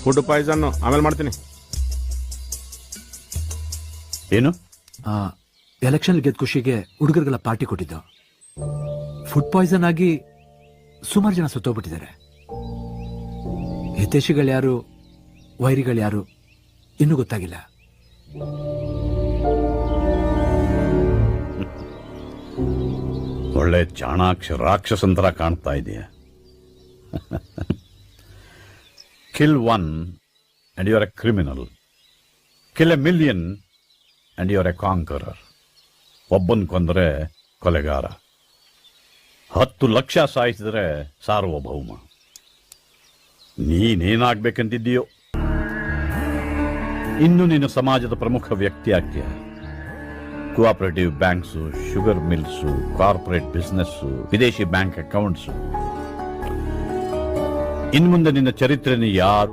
Food poison ಆಮೇಲೆ ಮಾಡ್ತೀನಿ. ಏನು? ಎಲೆಕ್ಷನ್ ಗೆದ್ದ ಖುಷಿಗೆ ಹುಡುಗರಿಗೆಲ್ಲ ಪಾರ್ಟಿ ಕೊಟ್ಟಿದ್ದು. ಫುಡ್ ಪಾಯ್ಸನ್ ಆಗಿ ಸುಮಾರು ಜನ ಸತ್ತೋಗ್ಬಿಟ್ಟಿದ್ದಾರೆ. ಹಿತೈಷಿಗಳ್ಯಾರು ವೈರಿಗಳ್ಯಾರು ಇನ್ನೂ ಗೊತ್ತಾಗಿಲ್ಲ. ಒಳ್ಳೆ ಚಾಣಾಕ್ಷ ರಾಕ್ಷಸಂತರ ಕಾಣ್ತಾ ಇದೆಯಾ? Kill one and you are a criminal. Kill a million and you are a conqueror. ಒಬ್ಬನ್ ಕೊಂದರೆ ಕೊಲೆಗಾರ. 10 ಲಕ್ಷ ಸಾಯಿಸಿದ್ರೆ ಸಾರ್ವಭೌಮ. ನೀನೇನಾಗ್ಬೇಕಂತಿದ್ದೀಯೋ? ಇನ್ನು ನೀನು ಸಮಾಜದ ಪ್ರಮುಖ ವ್ಯಕ್ತಿ ಆಗ್ತೀಯ. Cooperative banks, sugar mills, corporate business, ವಿದೇಶಿ ಬ್ಯಾಂಕ್ ಅಕೌಂಟ್ಸು. ಇನ್ಮುಂದೆ ನಿನ್ನ ಚರಿತ್ರೆಯನ್ನು ಯಾರು